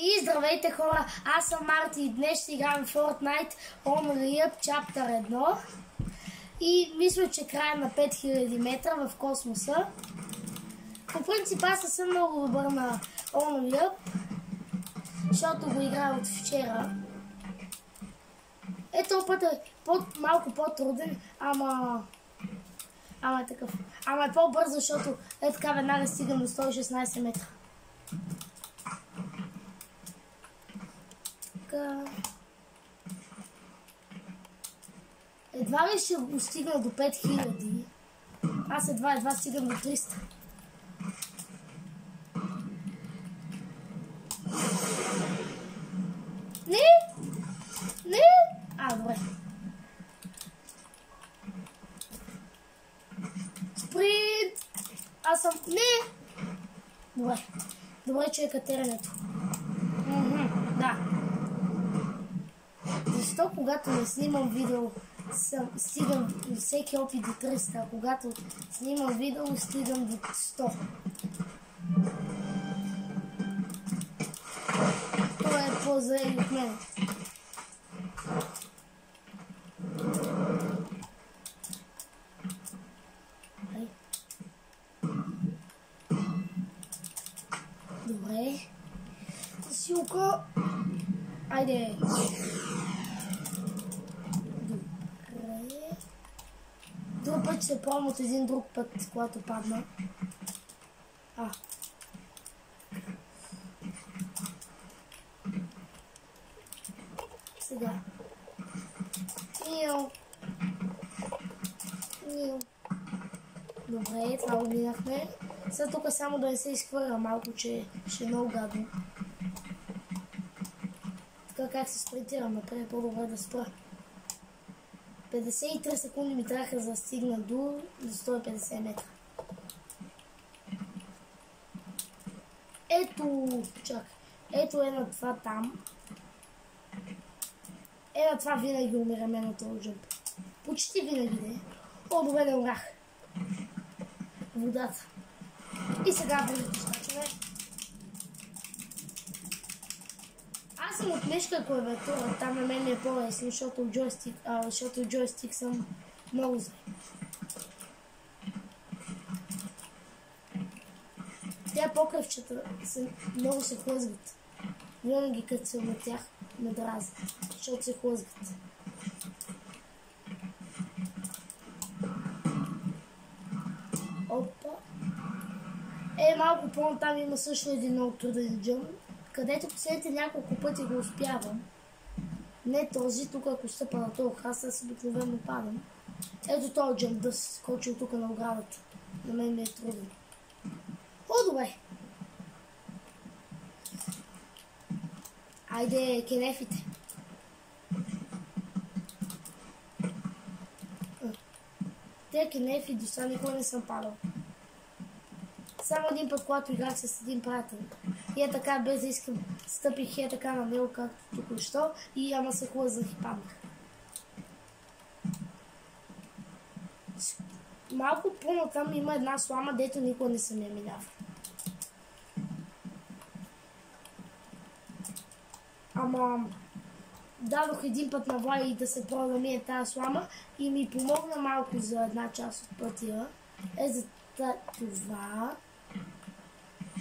И здравейте хора, аз съм Марти и днес ще играем Fortnite Unreal Chapter 1 и мисля, че края на 5000 метра в космоса. По принцип аз не съм много добър на Unreal, защото го играя от вчера. Ето път е малко по-труден, ама е такъв. Ама е по-бърз, защото е така веднага стигам до 116 метра. Едва ли ще го стигна до 5000. Аз едва стигам до 300. Не! Добре. Спринт! Аз съм... Не! Добре, че е катеренето. Да. Защо когато не снимам видео, стигам всеки опит до 300, а когато снимам видео, стигам до 100? Това е по-зле от мен. Добре. Силка. Айде. Добре. Друг път ще се пробвам от един друг път, когато падна. Сега. Добре, това го минахме. Сега тук само да не се изхвърля малко, че ще е много гадно. Така как се спринтирам напред, е по-добре да спра. 53 секунди ми трябваха за да стигна до 150 метра. Ето е на това там. На това винаги умираме на този джъмп. Почти винаги не. Добре, не умрях. Водата. И сега бързо скачаме. Аз съм от мишка клавиатура, там на мен е по-лесно, защото джойстик съм много зле. Тя покръвчета много се хлъзгат. Винаги като съм на тях ме дразнят, защото се хлъзгат. Опа. Малко по-натам има също един много труден джъмп, където последните няколко пъти го успявам. Не този, тук ако стъпа на този храс, аз обикновено падам. Ето този джъмп да се скочи тук на оградата. На мен ми е трудно. Добре. Айде, кенефите. Те кенефи до сега никога не съм падал. Само един път, когато играх с един приятел. И така, без да искам, стъпих така на него, както току-що, и ама се хлъзнах и паднах. Малко по-натам има една слама, дето никога не съм я минава. Ама дадох един път на Влади да се пробва да ми е тази слама и ми помогна малко за една част от пътя. За това.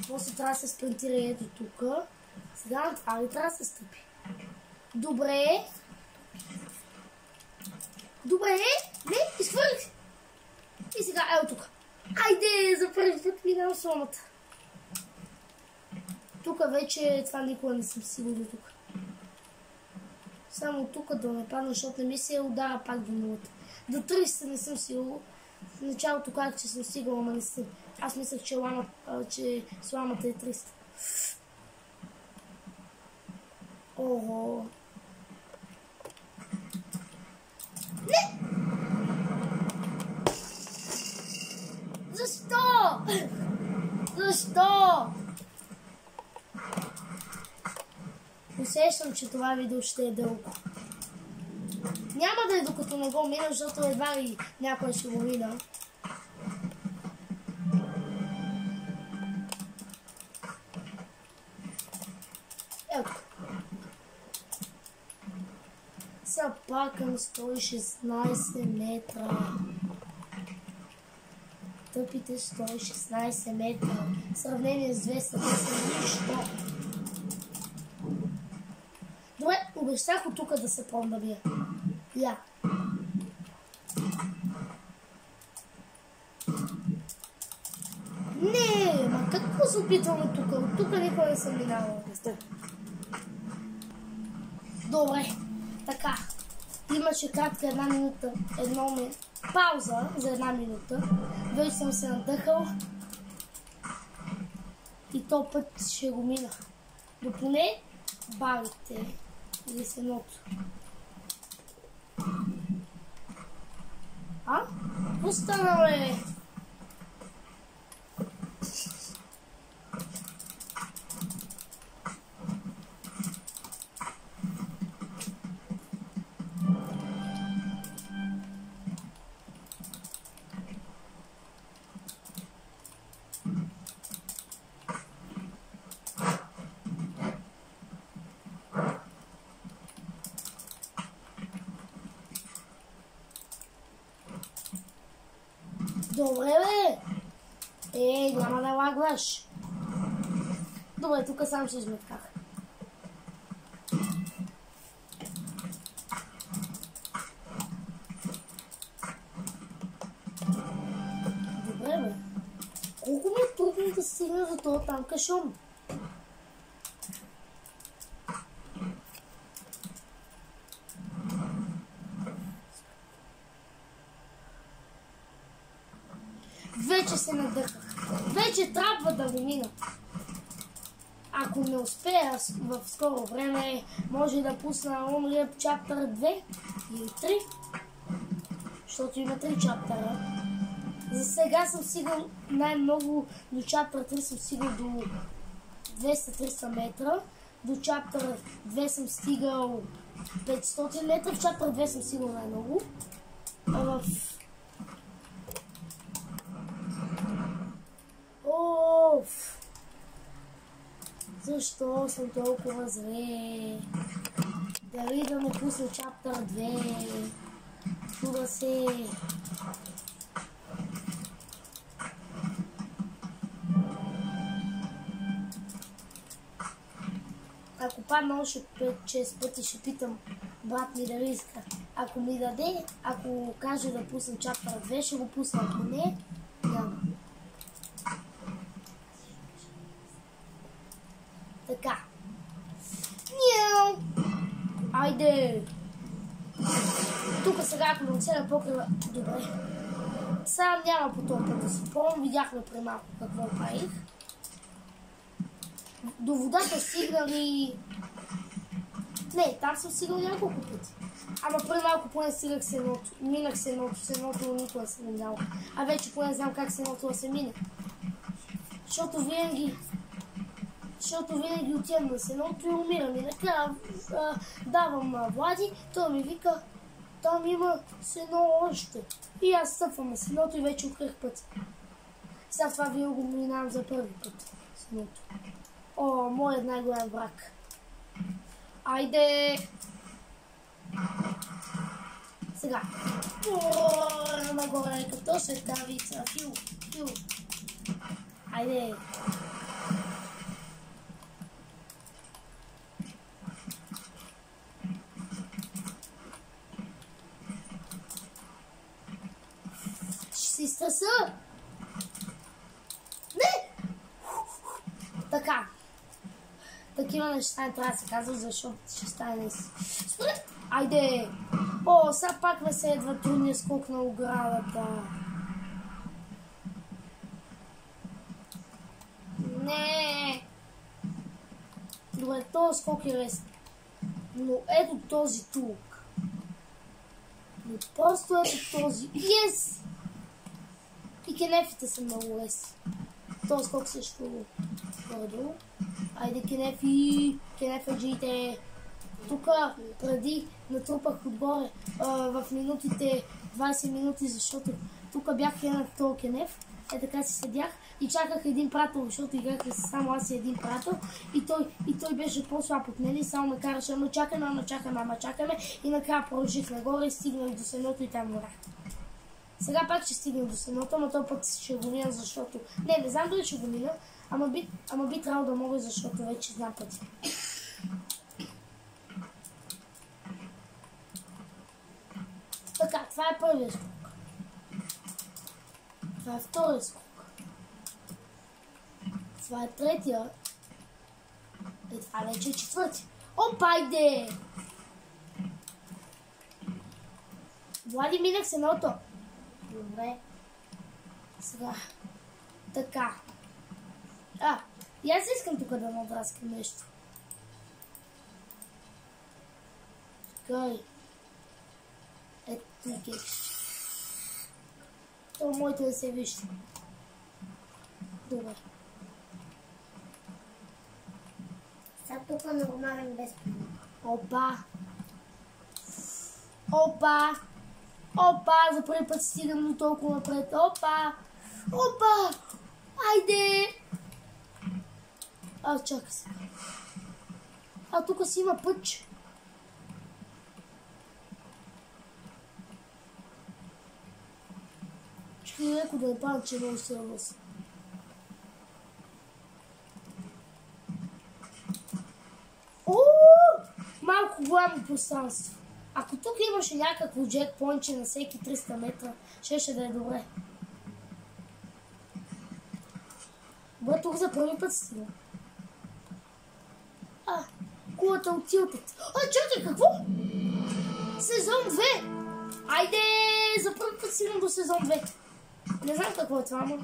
После трябва да се спринтира ето тук. Сега на това ли трябва да се стъпи? Добре. Не, изхвърлих. И сега ето тук. Айде, за първи път минам сламата. Тук вече това никога не съм стигал до тук. Само тук да не падна, защото не ми се удара пак до нулата. До 300 не съм стигал. В началото казах, че съм стигал, ама не съм. Аз мислех, че сламата е 300. Ого. Не! Защо? Усещам, че това видео ще е дълго. Няма да е докато не го мина, защото едва ли някой ще го мина. Ето. Сега пак към 116 метра. Тъпите 116 метра. В сравнение с 200 са нищо. Добре, обещах от тук да се пробвам да бия. Я. Не, ма какво се опитваме тук? От тук никога не съм минала. Добре, така. Имаше кратка една минута, пауза за една минута. Вече съм се надъхал. И то път ще го мина. До поне барите или сеното. А? Какво стана, бе? Добре, бе! Няма да лагваш. Добре, тук сам ще изметках. Добре, бе. Колко ми е трудно да стигна за това там кашон? Вече се надъхах. Вече трябва да го мина. Ако не успея в скоро време, може да пусна Unreal Chapter 2 или 3. Защото има 3 чаптера. За сега съм стигал най-много до Chapter 3 съм стигал до 200-300 метра. До Chapter 2 съм стигал 500 метра. В Chapter 2 съм стигал най-много. Защо съм толкова зле? Дали да ме пусна Chapter 2? Чуда се. Ако падна още 5-6 пъти, ще питам брат ми дали иска. Ако ми даде, ако каже да пусна Chapter 2, ще го пусна. Ако не, няма. Така. Мяу! Айде! Тук сега, ако не оцеля покрива... Добре. Сега няма по този път да се пробвам. Видяхме при малко какво правих. До водата стигнали... Не, там съм стигнал няколко пъти. Ама преди малко поне стигах сеното. Минах сеното никога съм минал. А вече поне знам как сеното да се мине. Защото винаги отивам на сеното и умирам. И накрая давам на Влади, той ми вика, там има сено още. И аз стъпвам на сеното и вече открих път. Сега това вие го минавам за първи път. Сеното. О, моят най-голям враг. Айде! Сега. Нагоре като светкавица. Фил. Айде! Ще си стреса! Не! Така. Такива неща не трябва да се казва, защото ще стане според. Айде! О, сега пак ме следва трудния скок на оградата. Не! Добре, този скок е лесен. Но ето този тук. Но просто ето този. Yes! И кенефите са много лесни. Този скок също горе-долу. Айде, кенефаджиите. Тук преди натрупах отгоре в минутите, 20 минути, защото тук бях на този кенеф. Така си седях, и чаках един прател, защото играха само аз и един прател и той беше по-слаб от мен и само ме караше, ама чакаме и накрая продължих нагоре и стигнах до седното и там умрях. Сега пак ще стигнем до седното, ама този път ще го мина, защото... Не знам дали ще го мина, ама би трябвало да мога, защото вече знам пъти. Така, това е първият скок. Това е вторият скок. Това е третия. И това вече е четвърти. Опа, айде! Влади, минах се едното. Добре. Сега. Така. И аз искам тук да надраскам нещо. Чакай. Ето тук. Това моите да се вижте. Добре. Сега тук нормален без пилот. Опа, за първи път стигам до толкова напред. Опа, айде! Чакай сега. Тук си има пъч. Чакай леко да не падам, че много се равноси. Малко голямо пространство. Ако тук имаше някакво джекпоинче на всеки 300 метра, ще да е добре. Добре, тук за първи път стигна. Кулата от Tilted. Чакай, какво? Сезон 2! Айде, за първи път стигнам до сезон 2. Не знам какво е това, ама...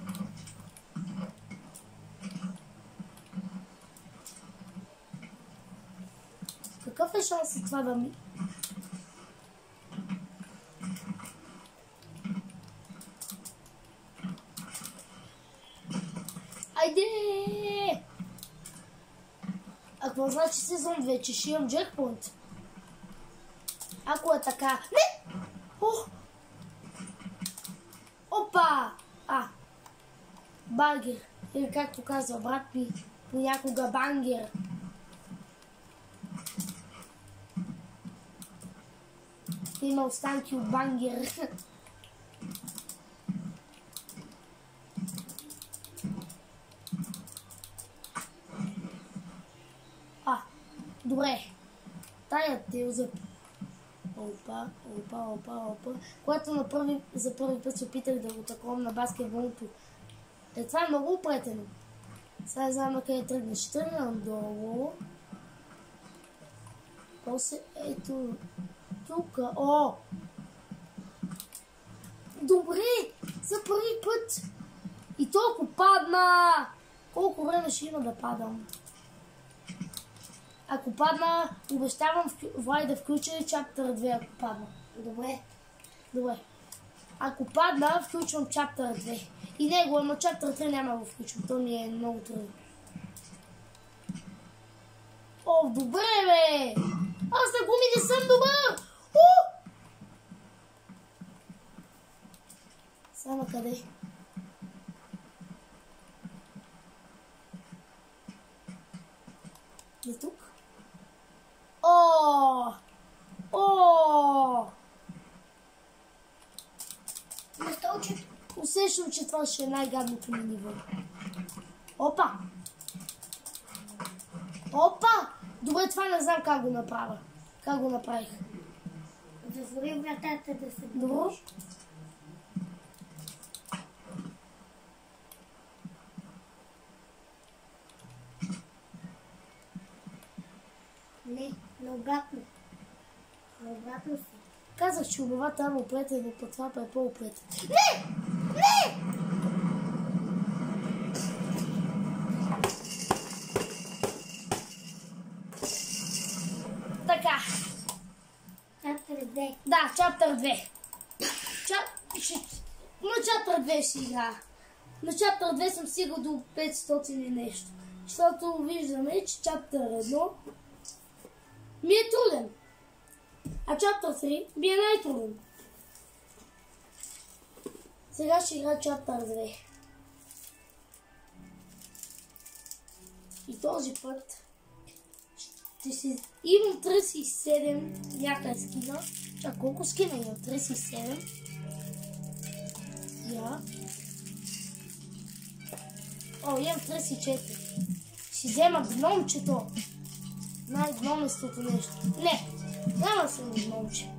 Какъв е шансът това да ми... Айде! Какво значи сезон 2, че ще имам джекпоинт? Ако е така... Не! Опа! Бангер. Или както казва брат ми, понякога бангер. Има останки от бангер. Добре. Тая телза. Опа. Когато за първи път се опитах да го таковам на баскетболното. Това е много упретено. Сега знам на къде тръгнеш. Ще тръгнем долу. После ето тук. Добре! За първи път! И толкова падна! Колко време ще има да падам? Ако падна, обещавам Влади да включа Chapter 2, ако падна. Добре. Ако падна, включвам Chapter 2. И него, но Chapter 3 няма да го включвам. То ми е много трудно. Добре, бе! Аз на гуми не съм добър! Само къде? За тук? Усещам, че това ще е най-гадното ми ниво. Опа! Добре, това не знам как го направя. Как го направих? Затвори вратата да се добро. Не, наобратно. Наобратно си. Казах, че обава там е оплетен, но по това е по-оплетен. Не! Така. Chapter 2. Да, Chapter 2. На Chapter 2 ще игра. На Chapter 2 съм стигал до 500 и нещо. Защото виждаме, че Chapter 1 ми е труден. А Chapter 3 ми е най-труден. Сега ще игра Chapter 2. И този път ще си... Имам 37 някъде скина. Чак, колко скина имам? 37. Я. О, имам 34. Ще взема гномчето. Най-гноместото нещо. Не, няма съм гномче.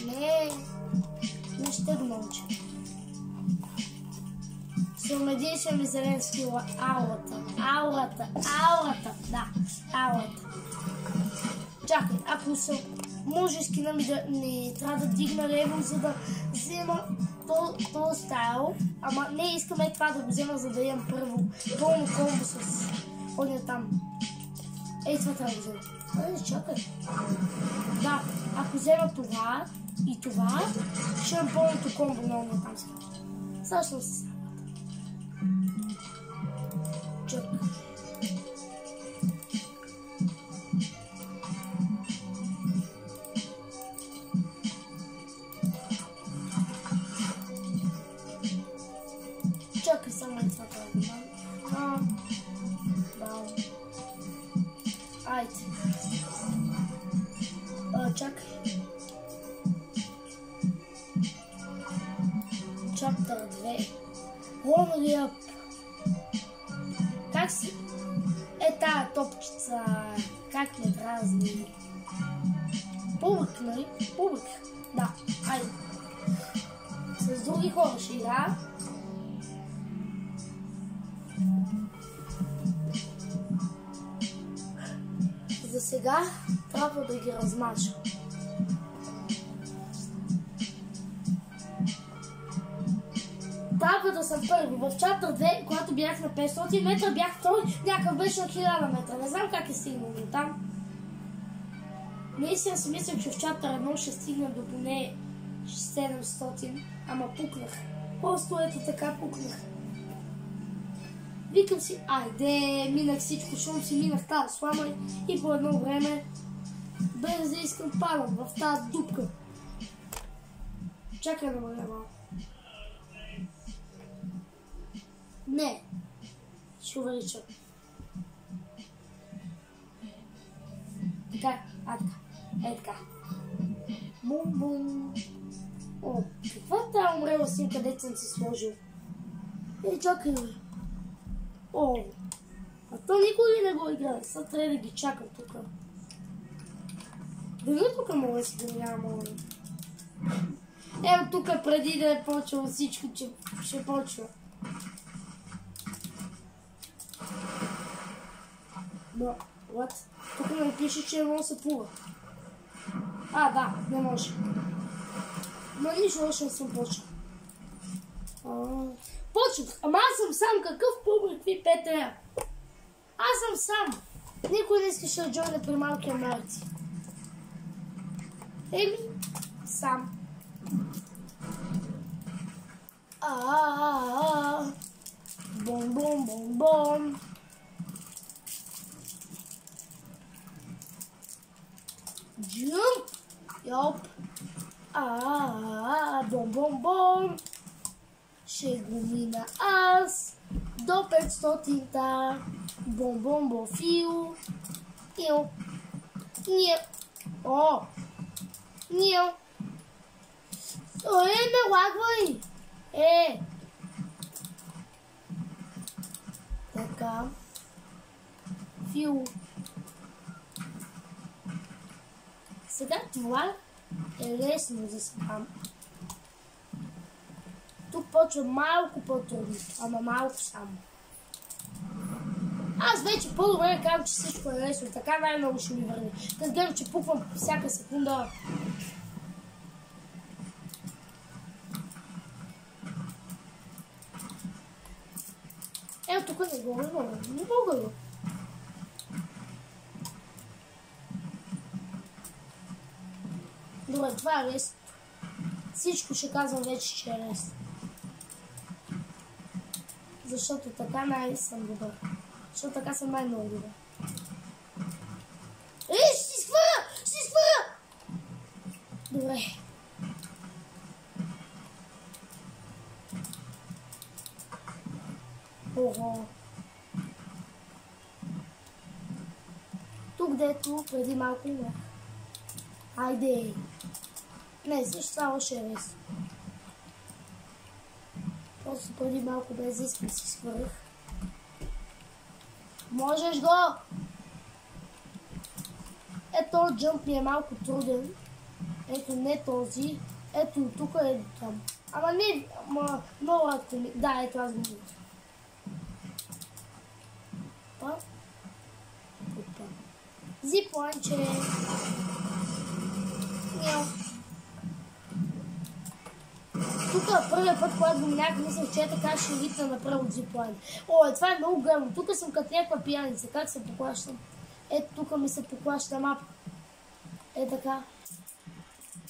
Не ще гномче. Съм единствен ми зелен скила. Аурата. Да, аурата. Чакай, ако съм... Може скина ми да не трябва да дигна лево, за да взема този стайл. Ама не искаме това да го взема, за да имам първо пълно комбо с оня там. Ей, това трябва да взема. Чакай. Да, ако взема това и това, ще имам пълното комбо на оня там. Сега ще се сам. Чакай. Чакай само и това трябва да имам. Да. Айде. Чакай. Чаптър 2. Hurry up. Как си? Тая топчица. Как ме дразни? Публик, нали? Публик. Да, айде. С други хора ще игра. За сега трябва да ги размажа. Трябва да съм първи. В чаптър 2, когато бях на 500 метра, бях втори, някакъв беше на 1000 метра. Не знам как е стигнал до там. Наистина си мислях, че в чаптър 1 ще стигна до поне 700, ама пукнах. Просто ето така пукнах. Викам си, айде, минах всичко, шум си, минах тази слама и по едно време, без да искам, падам в тази дупка. Чакай да мъгля малко. Не, ще увеличам. Така, така, така. Бум-бум. О, каква е тази умрела син, където съм си сложил? Чакай, бе. О, а то никой ли не го играе? Сега трябва да ги чакам тук. Дали тук мога да си да няма? Ето тук преди да е почвало всичко, че ще почва. Но, what? Тук не пише, че не може да се плува. Да, не може. Но нищо още не съм почвал. Почвах, ама аз съм сам, какъв публик ви Петре? Аз съм сам. Никой не искаше да джойне при малкия Марти. Еми, сам. Бом-бом-бом-бом. Джумп. Йоп. Бом-бом-бом. Ще го мина аз до 500-та. Бом-бом-бом-фил. Нио. О! Нио. Не лагвай! Така. Фил. Сега това е лесно за сам. Тук почва малко по-трудно, ама малко само. Аз вече по-добре казвам, че всичко е лесно, така най-много ще ми върне. Като гледам, че пуквам всяка секунда. Ето тук не го, не мога го. Добре, това е лесно. Всичко ще казвам вече, че е лесно. Защото така най-съм добър. Защото така съм най-много добър. Ще си схвърля! Ще си схвърля! Добре. Ого. Там, дето преди малко имах. Айде! Не, също това още е рез. Просто преди малко без искам си свърх. Можеш го! Ето джъмп ми е малко труден. Ето не този. Ето тук е там. Ама не, много рядко ми. Да, ето аз го мисля. Опа. Зипланче. Няу. Тук първият път, когато го минах, мислех, че е така ще витна направо от зиплайн. О, това е много гърно. Тук съм като някаква пияница. Как се поклащам? Ето тук ми се поклаща мапа. Е така.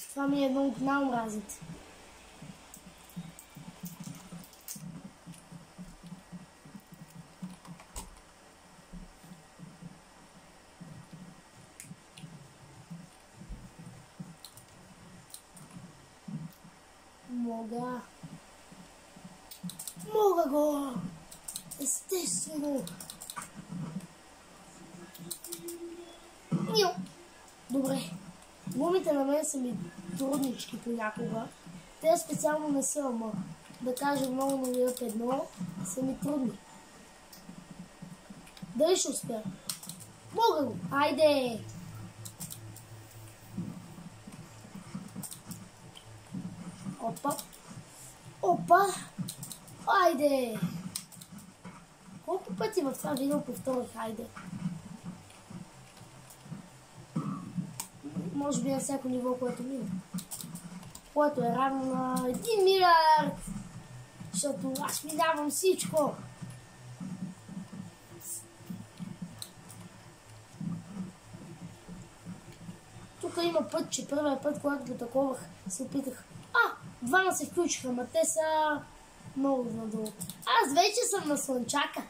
Това ми е едно от най-омразите. Мога го! Естествено! Нио! Добре. Гумите на мен са ми труднички понякога. Те специално не са, ама да кажа много на Лиъп 1 са ми трудни. Дали ще успя? Мога го! Айде! Опа! Опа! Айде! Колко пъти в това видео повторих айде? Може би на всяко ниво, което мина. Което е равно на 1 милиард! Защото аз минавам всичко! Тук има път, че първият път, когато го таковах, се опитах. Двама се включиха, ма те са много надолу. Аз вече съм на слънчака.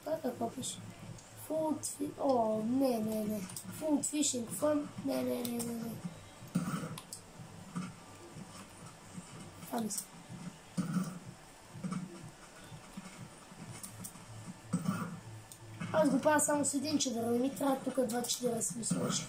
Това какво пише? Food fish... О, не. Food fishing fun. Не. Това мисля. Аз го правя само с един чадър, не ми трябва тук 2 да се ми сложи.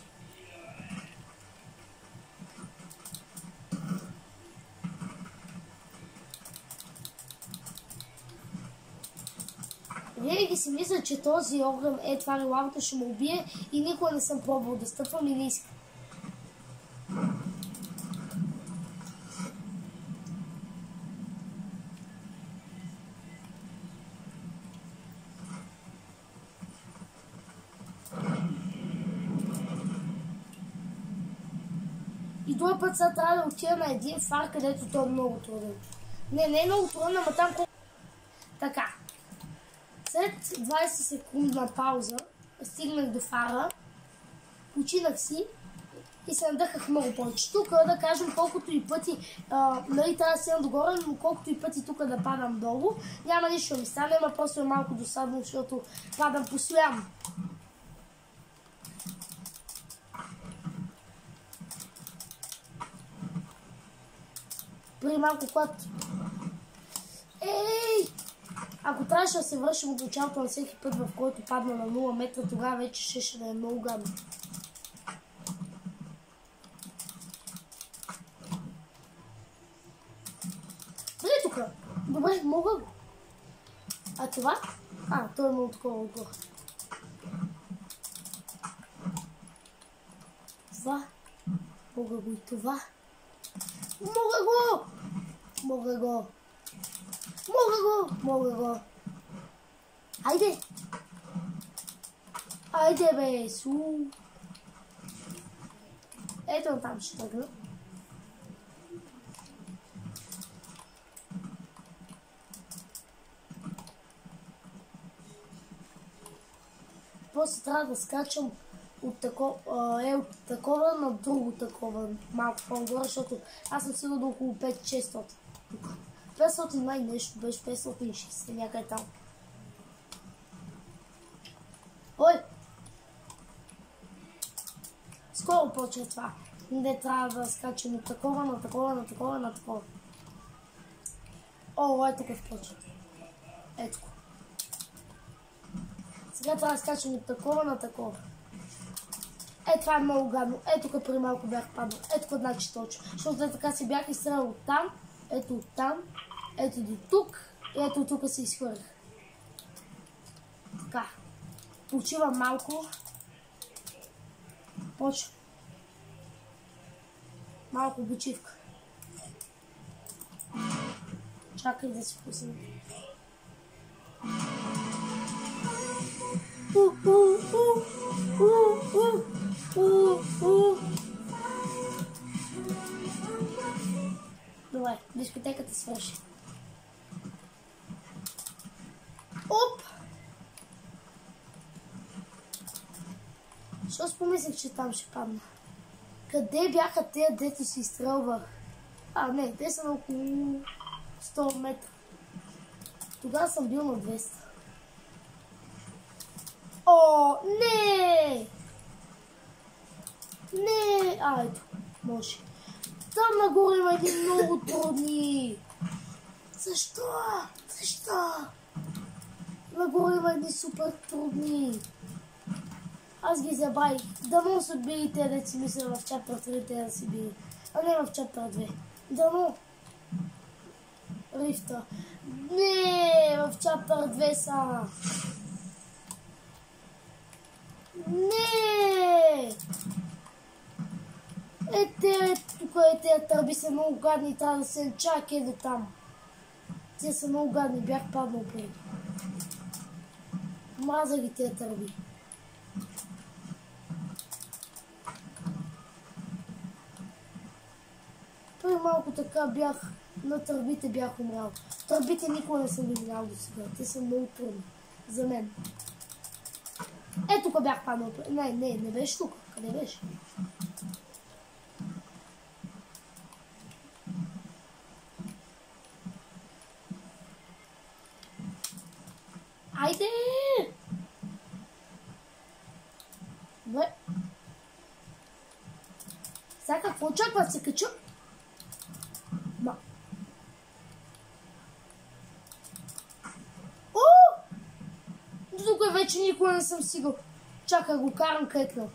Винаги си мисля, че този огън е това на лавата ще ме убие и никога не съм пробвал да стъпвам и не искам. И този път сега трябва да отида на един фар, където той е много труден. Не е много труден, ама там колко... Така. След 20 секундна пауза стигнах до фара, починах си и се надъхах много повече. Тук да кажем колкото и пъти, нали трябва да седна догоре, но колкото и пъти тук да падам долу, няма нищо ми стане, ама просто е малко досадно, защото падам постоянно. Преди малко когато... Ако трябваше да се вършим от началото на всеки път, в който падна на 0 метра, тогава вече ще да е много гадно. Бъде тук! Добре, мога го. А това? Той е много такова отгоре. Това? Мога го и това. Мога го. Айде бе, Ето там ще тръгна. После трябва да скачам от такова на друго такова, малко по-горе, защото аз съм сигурно до около 5-600. 500 май нещо беше, 560 някъде там. Ой! Скоро почва това. Не трябва да скачам от такова на такова. О, ето тук почва. Ето. Сега трябва да скачам от такова на такова. Това е много гадно. Ето тук преди малко бях паднал. Ето тук значи точно. Защото така се бях изстрелял оттам. Ето оттам. Ето до тук. И ето тук се изхвърлях. Така. Почивам малко. Почвам. Малко почивка. Чакай да си пусна. Добре, дискотеката свърши. Оп! Защо спомислих, че там ще падна? Къде бяха те, дето си изстрелвах? Не, те са на около 100 метра. Тогава съм бил на 200. О, не! Не! Ето, може. Там нагоре има един много трудни. Защо? Защо? Нагоре има едни супер трудни. Аз ги забавих. Дано са били те, да си мисля в чаптър 3, те да си били. А не в чаптър 2. Дано. Рифта. Не, в чаптър 2 са. Не! Тук тези търби са много гадни и трябва да се чакай до там. Те са много гадни, бях паднал преди. Мраза ги тези търби. Преди малко така бях, на търбите бях умрял. Търбите никога не съм ги минал до сега, те са много трудни. За мен. Тук бях паднал. Не беше тук. Къде беше? Айде! Добре. Сега какво очаква? Се кача? Тук вече никога не съм стигал. Чакай, го карам където.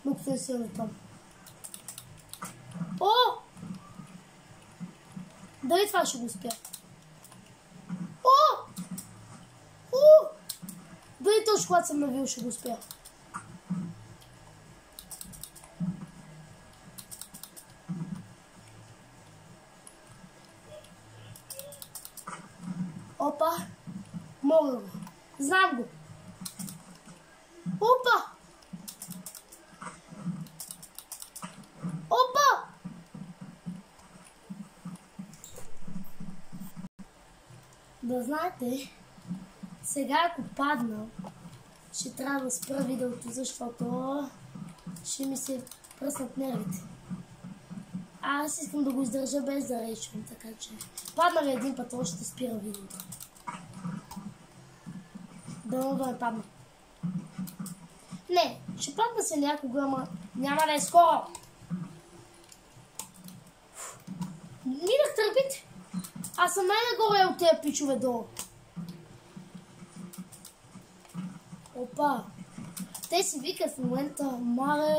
Докато не сигна там. О! Дали това ще го успя? О! О! Дали точно когато съм навил ще го успя? Опа! Мога го. Знам го. Опа! Опа! Да знаете, сега ако падна, ще трябва да спра видеото, защото ще ми се пръснат нервите. Аз искам да го издържа без да речвам, така че падна ли един път, още ще спира видеото. Да не падна. Не, ще падна се някога, ама няма да е скоро. Минах търпите. Аз съм най-нагоре от тези пичове долу. Опа. Те си викат в момента, маре,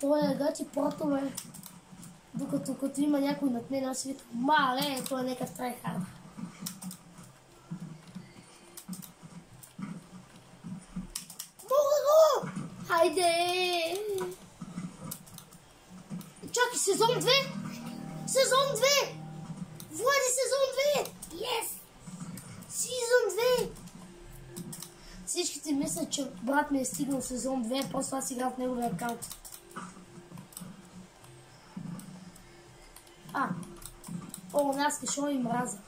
той е гати протове. Докато като има някой над мен, аз си викам, маре, той е някакъв трайхард. Хайде! Чакай, сезон 2! Сезон 2! Влади, сезон 2! Yes! Сезон 2! Всичките мислят, че брат ми е стигнал сезон 2, после аз играм в неговия акаунт. Аз защо и мраза.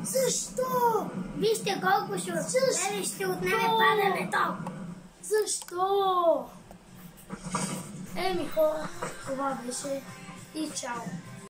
Защо? Вижте колко ще отнеме падането. Защо? Еми хора, това беше и чао.